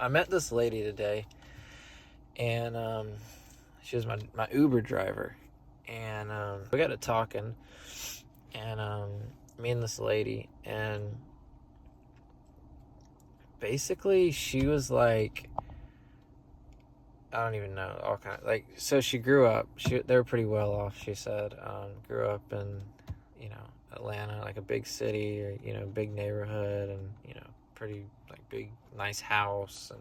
I met this lady today, and she was my Uber driver, and we got to talking, and me and this lady, and basically she was like, I don't even know, all kind of like, so she grew up. They were pretty well off. She said, grew up in, Atlanta, like a big city, or big neighborhood, and pretty like big nice house, and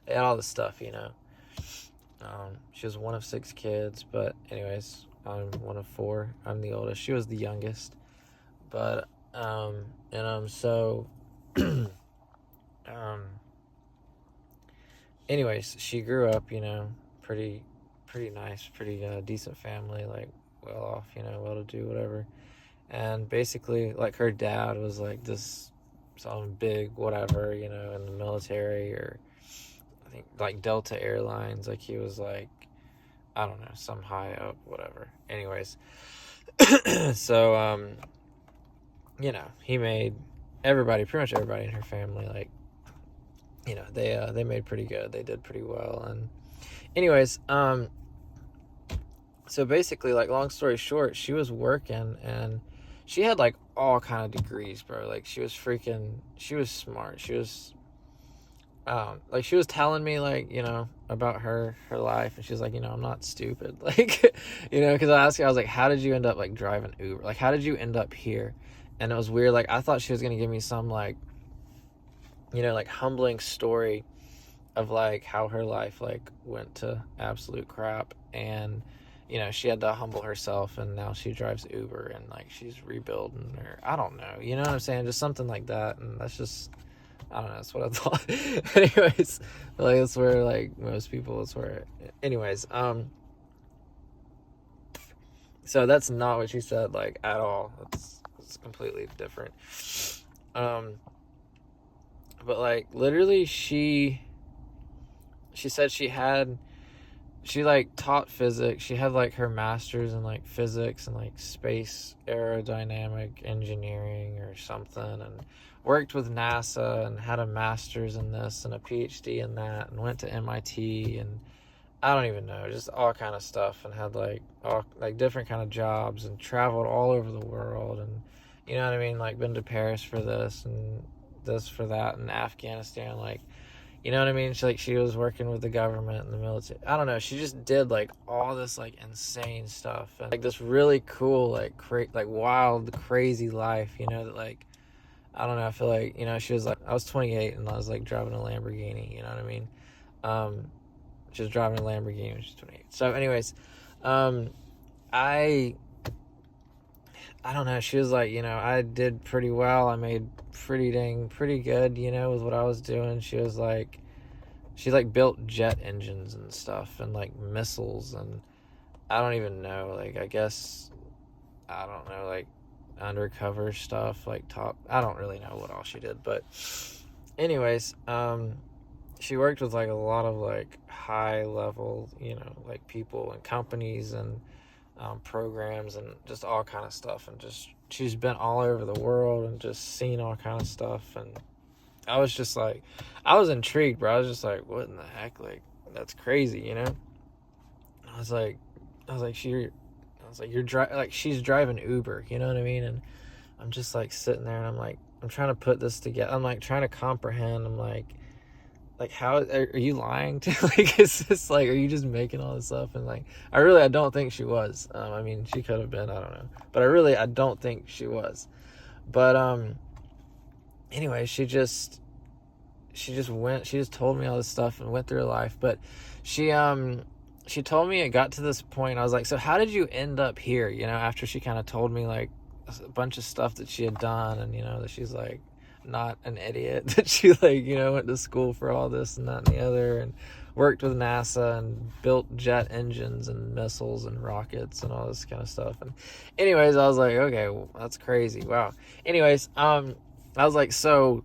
they had all this stuff. She was one of 6 kids, but anyways, I'm one of 4. I'm the oldest. She was the youngest, but so anyways, she grew up, pretty nice, pretty decent family, like well off, well to do, whatever. And basically, like, her dad was like this some big whatever, in the military, or I think like Delta Airlines. Like, he was like, I don't know, some high up, whatever. Anyways, so he made pretty much everybody in her family, like, they made pretty good. They did pretty well. And anyways, so basically, like, long story short, she was working, and she had like all kind of degrees, bro. Like, she was smart. She was like, she was telling me, like, about her life, and she was like, I'm not stupid. Like, because I asked her, I was like, how did you end up like driving Uber? Like, how did you end up here? And it was weird. Like, I thought she was gonna give me some like, like humbling story of like how her life like went to absolute crap, and she had to humble herself, and now she drives Uber, and like she's rebuilding, or I don't know, you know what I'm saying, just something like that. And that's just, I don't know, that's what I thought. Anyways, like, that's where, like, most people, it's where, anyways, so that's not what she said, like, at all. It's completely different. But like, literally, she said she like taught physics. She had like her master's in like physics and like space aerodynamic engineering or something, and worked with NASA, and had a master's in this and a PhD in that, and went to MIT, and I don't even know, just all kind of stuff, and had like all like different kind of jobs, and traveled all over the world, and you know what I mean, like been to Paris for this and this for that, and Afghanistan, like, you know what I mean? She was working with the government and the military. I don't know. She just did like all this like insane stuff, and like this really cool, like like wild, crazy life. That, like, I don't know. I feel like, she was like, I was 28 and I was like driving a Lamborghini. You know what I mean? She was driving a Lamborghini when she was 28. So anyways, I don't know. She was like, I did pretty well. I made pretty good, with what I was doing. She was like, she like built jet engines and stuff, and like missiles, and I don't even know, like, I guess, I don't know, like undercover stuff, like I don't really know what all she did. But anyways, she worked with like a lot of like high level, like people and companies, and programs, and just all kind of stuff, and just she's been all over the world and just seen all kind of stuff. And I was just like, I was intrigued, bro. I was just like, what in the heck? Like, that's crazy, I was like, like, she's driving Uber, you know what I mean? And I'm just like sitting there, and I'm like, I'm trying to put this together. I'm like trying to comprehend. I'm like, how are you lying to? Like, is this like, are you just making all this up? And like, I don't think she was. I mean, she could have been, I don't know, but I don't think she was. But anyway, she just told me all this stuff and went through her life. But she told me it got to this point. I was like, so how did you end up here? After she kind of told me like a bunch of stuff that she had done, and that she's like not an idiot, that she like, went to school for all this and that and the other, and worked with NASA and built jet engines and missiles and rockets and all this kind of stuff. And anyways, I was like, okay, well, that's crazy. Wow. Anyways, I was like, so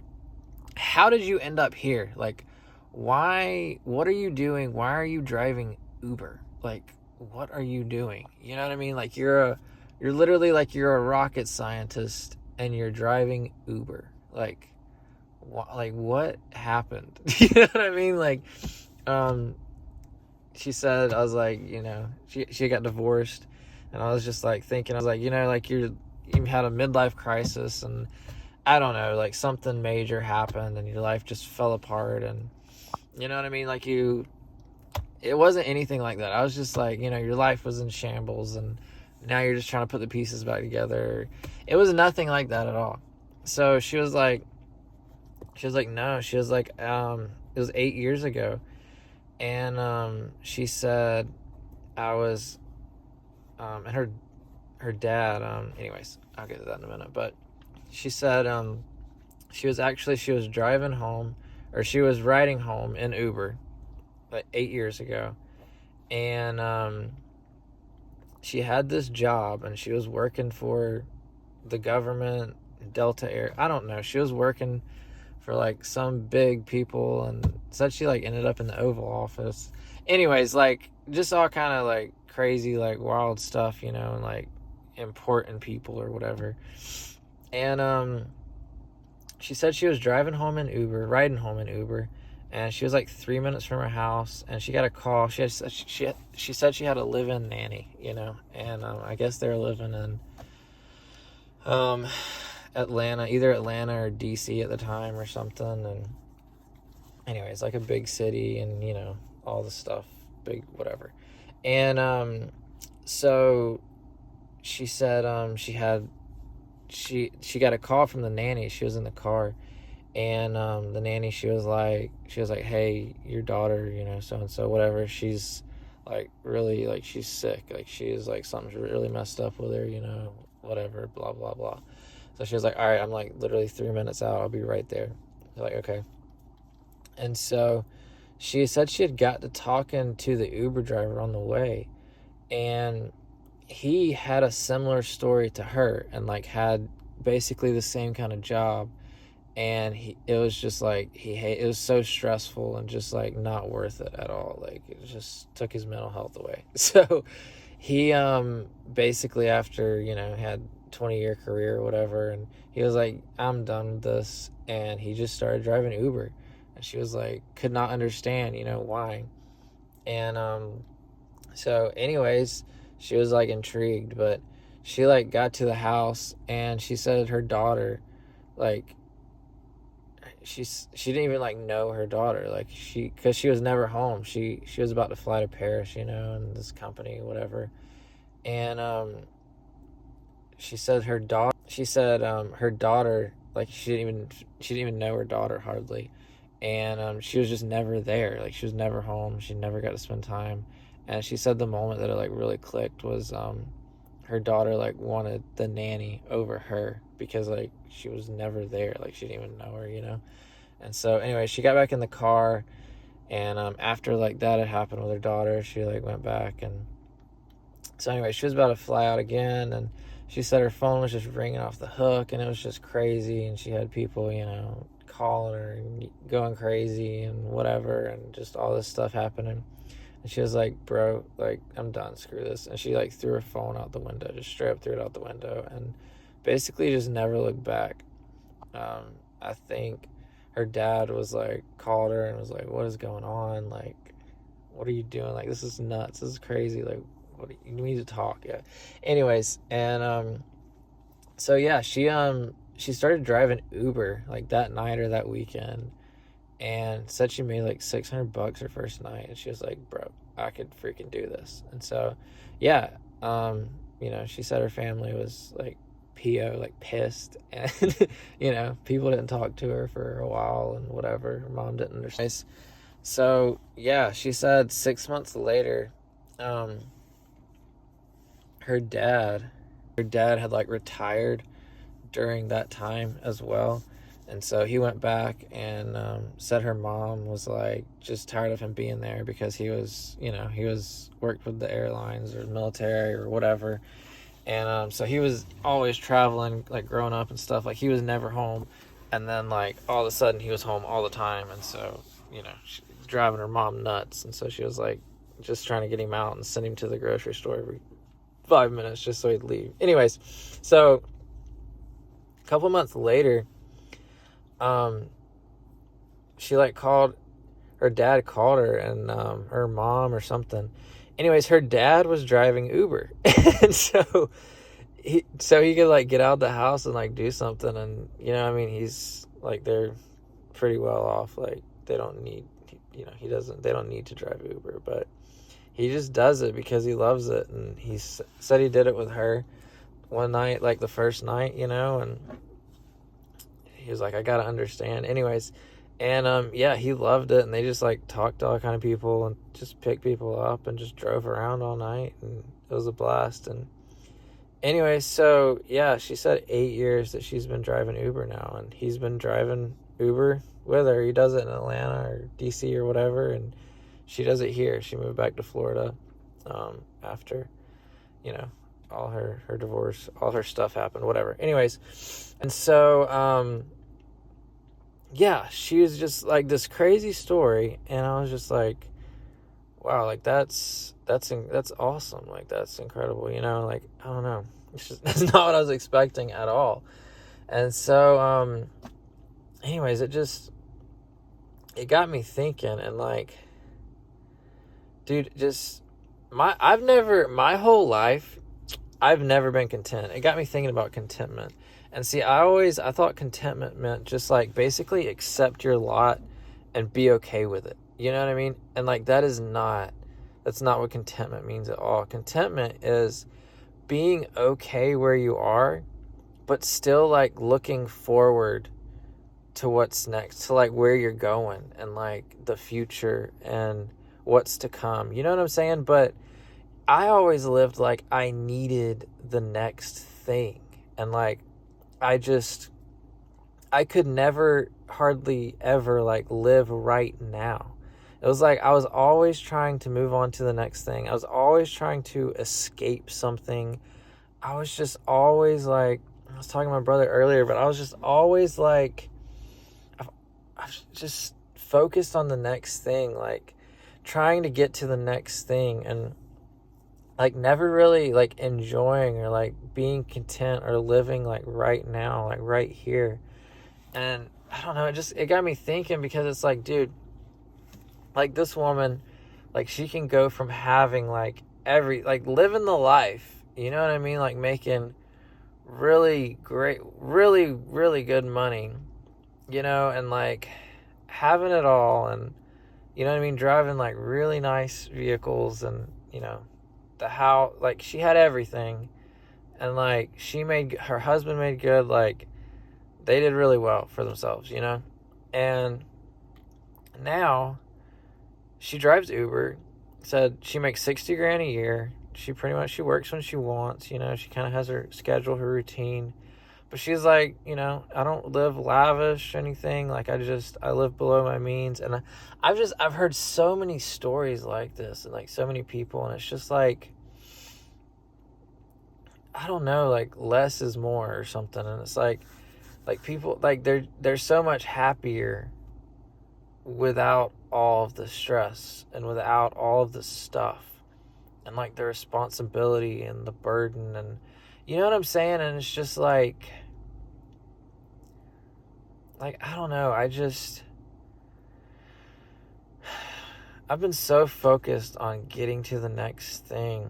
how did you end up here? Like, what are you doing? Why are you driving Uber? Like, what are you doing? You know what I mean? Like, you're literally like, you're a rocket scientist and you're driving Uber. Like, like, what happened? You know what I mean? Like, um, she said, I was like, she got divorced, and I was just like thinking, I was like, like you had a midlife crisis, and I don't know, like something major happened, and your life just fell apart, and you know what I mean? Like it wasn't anything like that. I was just like, your life was in shambles, and now you're just trying to put the pieces back together. It was nothing like that at all. So she was like, no. She was like, it was 8 years ago. And she said, I was, and her dad, anyways, I'll get to that in a minute. But she said, she was driving home, or she was riding home in Uber, like 8 years ago. And she had this job, and she was working for the government, Delta Air. I don't know. She was working for like some big people, and said she like ended up in the Oval Office. Anyways, like just all kind of like crazy, like wild stuff, and like important people or whatever. And she said she was riding home in Uber, and she was like 3 minutes from her house, and she got a call. She said she had a live-in nanny, and I guess they were living in Atlanta, either Atlanta or DC at the time or something. And anyways, like a big city, and all the stuff, big whatever. And so she said she got a call from the nanny. She was in the car, and the nanny, she was like, hey, your daughter, so and so, whatever, she's like really, like she's sick, like she's like something's really messed up with her, whatever, blah blah blah. So she was like, all right, I'm like literally 3 minutes out, I'll be right there. They're like, okay. And so she said she had got to talking to the Uber driver on the way, and he had a similar story to her, and like had basically the same kind of job. And it was just like, it was so stressful and just like not worth it at all. Like it just took his mental health away. So he basically, after had 20-year career or whatever, and he was like, I'm done with this, and he just started driving Uber. And she was like, could not understand why. And so anyways, she was like intrigued, but she like got to the house, and she said her daughter, like, she didn't even like know her daughter, like because she was never home. She was about to fly to Paris, in this company, whatever. And she said her daughter, like she didn't even know her daughter hardly. And she was just never there. Like she was never home. She never got to spend time. And she said the moment that it like really clicked was her daughter like wanted the nanny over her, because like she was never there. Like she didn't even know her, And so anyway, she got back in the car, and after like that had happened with her daughter, she like went back. And so anyway, she was about to fly out again, and she said her phone was just ringing off the hook, and it was just crazy, and she had people calling her and going crazy and whatever, and just all this stuff happening. And she was like, bro, like, I'm done, screw this. And she like threw her phone out the window, just straight up threw it out the window, and basically just never looked back. I think her dad was like, called her and was like, what is going on? Like, what are you doing? Like, this is nuts. This is crazy. Like, you need to talk. Yeah. Anyways, and so yeah, she started driving Uber like that night or that weekend, and said she made like $600 her first night. And she was like, bro, I could freaking do this. And so yeah, she said her family was like like pissed, and people didn't talk to her for a while and whatever. Her mom didn't understand. So yeah, she said 6 months later, her dad had like retired during that time as well. And so he went back and said her mom was like just tired of him being there, because he was worked with the airlines or military or whatever. And so he was always traveling, like growing up and stuff. Like he was never home. And then like all of a sudden he was home all the time. And so, she was driving her mom nuts. And so she was like just trying to get him out and send him to the grocery store every 5 minutes just so he'd leave. Anyways, so a couple months later, she like called, her dad called her, and her mom or something. Anyways, her dad was driving Uber. And so he could like get out of the house and like do something. And I mean, he's like, they're pretty well off. Like, they don't need, they don't need to drive Uber, but he just does it because he loves it. And he said he did it with her one night, like the first night, and he was like, I gotta understand. Anyways, and yeah, he loved it. And they just like talked to all kind of people and just picked people up and just drove around all night, and it was a blast. And anyway, so yeah, she said 8 years that she's been driving Uber now, and he's been driving Uber with her. He does it in Atlanta or DC or whatever, and she does it here. She moved back to Florida after, all her divorce, all her stuff happened, whatever. Anyways, and so yeah, she was just like this crazy story, and I was just like, wow, like that's awesome, like that's incredible, like I don't know, it's just that's not what I was expecting at all. And so anyways, it got me thinking, and like, dude, just my whole life I've never been content. It got me thinking about contentment. And see, I thought contentment meant just like basically accept your lot and be okay with it. You know what I mean? And like that's not what contentment means at all. Contentment is being okay where you are, but still like looking forward to what's next, to like where you're going and like the future and what's to come. You know what I'm saying? But I always lived like I needed the next thing. And like, I could never hardly ever like live right now. It was like I was always trying to move on to the next thing. I was always trying to escape something. I was just always like, I was talking to my brother earlier, but I was just always like, I was just focused on the next thing, like trying to get to the next thing, and like never really like enjoying or like being content or living like right now, like right here. And I don't know, it got me thinking, because it's like, dude, like this woman, like she can go from having like living the life, you know what I mean? Like making really great, really, really good money, and like having it all, and you know what I mean? Driving like really nice vehicles, and the house, like she had everything, and like her husband made good, like they did really well for themselves, and now she drives Uber. Said she makes $60,000 a year. She works when she wants, she kind of has her schedule, her routine, but she's like, I don't live lavish or anything. Like I live below my means. And I've heard so many stories like this, and like so many people, and it's just like, I don't know, like less is more or something. And it's like people, like they're so much happier without all of the stress and without all of the stuff and like the responsibility and the burden, and you know what I'm saying? And it's just like I don't know, I've been so focused on getting to the next thing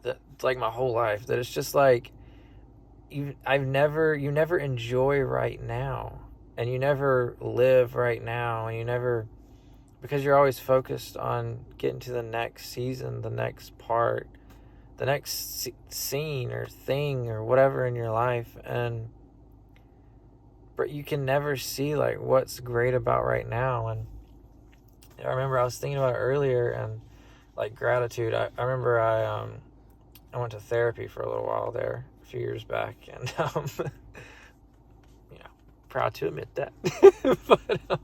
that like my whole life, that it's just like you never enjoy right now, and you never live right now, and because you're always focused on getting to the next season, the next part, the next scene or thing or whatever in your life, but you can never see like what's great about right now. And I remember I was thinking about it earlier, and like gratitude. I remember I went to therapy for a little while there a few years back, and proud to admit that. But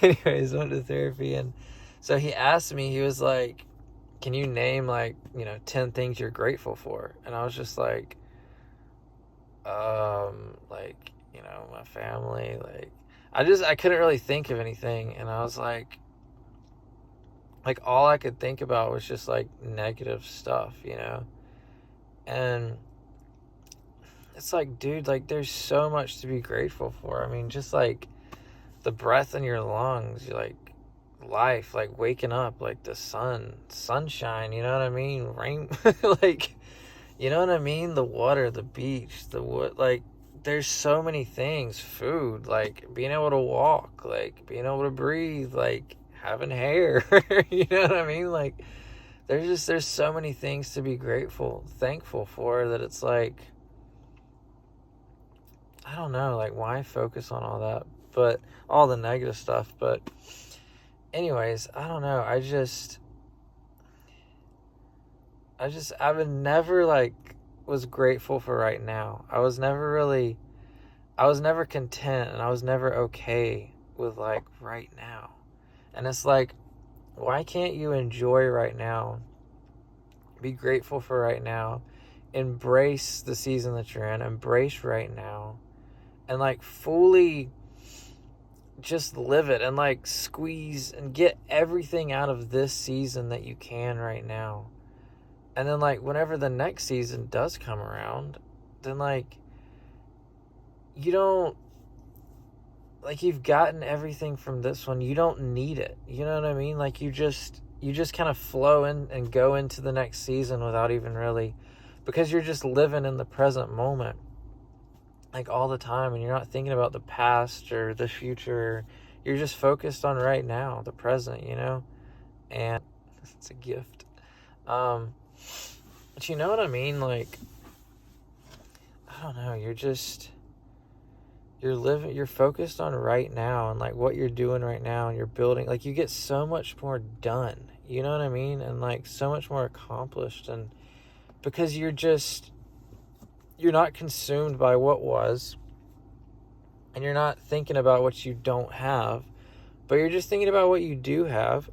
anyways, I went to therapy, and so he asked me, he was like, can you name like 10 things you're grateful for? And I was just like my family, like I couldn't really think of anything, and I was like all I could think about was just like negative stuff, and it's like, dude, like there's so much to be grateful for. I mean, just like the breath in your lungs, you're like life, like waking up, like the sunshine, you know what I mean? Rain, like, you know what I mean? The water, the beach, the wood, like, there's so many things. Food, like being able to walk, like being able to breathe, like having hair, you know what I mean? Like, there's so many things to be thankful for, that it's like, I don't know, like, why focus on all that, but all the negative stuff. But anyways, I don't know. I would never, like, was grateful for right now. I was never content, and I was never okay with, like, right now. And it's like, why can't you enjoy right now? Be grateful for right now. Embrace the season that you're in. Embrace right now. And, like, fully just live it, and, like, squeeze and get everything out of this season that you can right now. And then, like, whenever the next season does come around, then, like, you don't, like, you've gotten everything from this one. You don't need it. You know what I mean? Like, you just kind of flow in and go into the next season without even really, because you're just living in the present moment, like, all the time, and you're not thinking about the past or the future. You're just focused on right now, the present, you know? And it's a gift. But you know what I mean? Like, I don't know, you're focused on right now, and, like, what you're doing right now, and you're building, like, you get so much more done, you know what I mean? And, like, so much more accomplished, and because you're not consumed by what was, and you're not thinking about what you don't have, but you're just thinking about what you do have,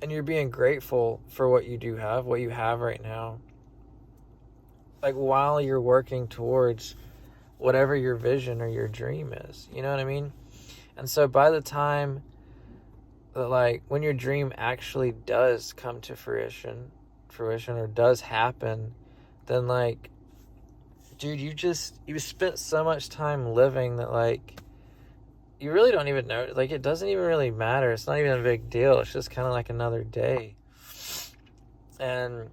and you're being grateful for what you do have, what you have right now, like, while you're working towards whatever your vision or your dream is, you know what I mean? And so by the time that, like, when your dream actually does come to fruition or does happen, then, like, dude, you spent so much time living that, like, you really don't even know, like, it doesn't even really matter. It's not even a big deal. It's just kind of like another day. And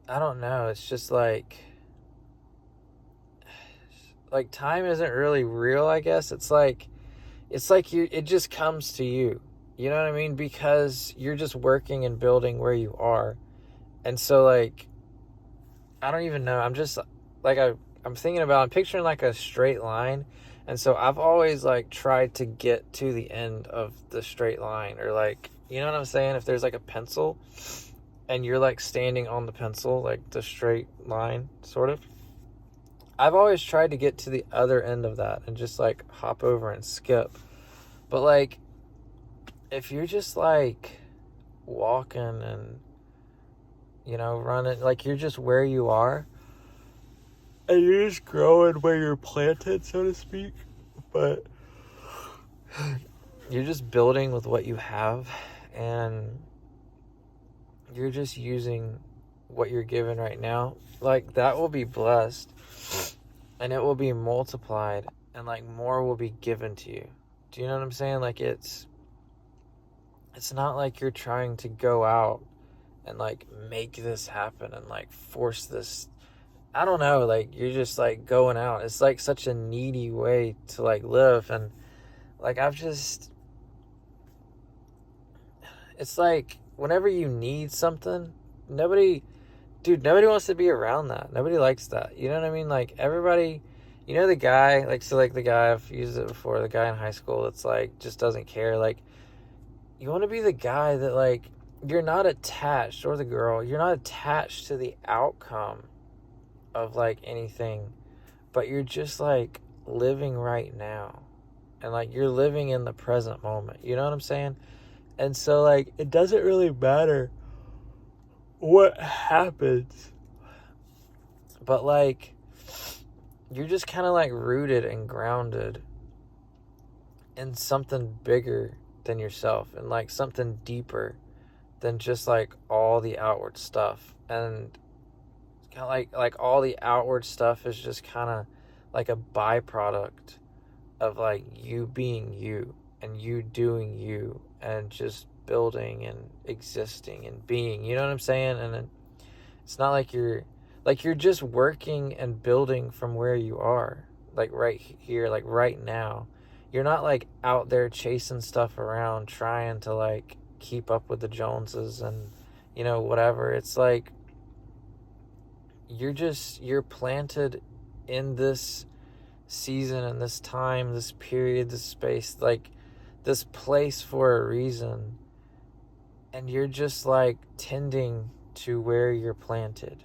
I don't know, it's just like time isn't really real, I guess. It's like it just comes to you. You know what I mean? Because you're just working and building where you are. And so, like, I don't even know. I'm just like, I'm picturing, like, a straight line. And so I've always, like, tried to get to the end of the straight line, or, like, you know what I'm saying? If there's, like, a pencil and you're, like, standing on the pencil, like the straight line, sort of, I've always tried to get to the other end of that and just, like, hop over and skip. But, like, if you're just, like, walking and, you know, running, like, you're just where you are, and you're just growing where you're planted, so to speak, but you're just building with what you have, and you're just using what you're given right now, like, that will be blessed, and it will be multiplied, and, like, more will be given to you. Do you know what I'm saying? Like, it's not like you're trying to go out and, like, make this happen and, like, force this. I don't know, like, you're just, like, going out. It's, like, such a needy way to, like, live. And, like, it's like, whenever you need something, nobody wants to be around that. Nobody likes that. You know what I mean? Like, everybody, you know, the guy, like, so, like, the guy, I've used it before, the guy in high school that's, like, just doesn't care. Like, you want to be the guy that, like, you're not attached, or the girl, you're not attached to the outcome of, like, anything, but you're just, like, living right now, and, like, you're living in the present moment. You know what I'm saying? And so, like, it doesn't really matter what happens, but, like, you're just kind of, like, rooted and grounded in something bigger than yourself, and, like, something deeper than just, like, all the outward stuff. And kind of like all the outward stuff is just kind of like a byproduct of like you being you and you doing you and just building and existing and being, you know what I'm saying? And it's not like you're just working and building from where you are, like right here, like right now. You're not like out there chasing stuff around trying to like keep up with the Joneses and whatever. It's like you're planted in this season and this time, this period, this space, like this place for a reason, and you're just like tending to where you're planted.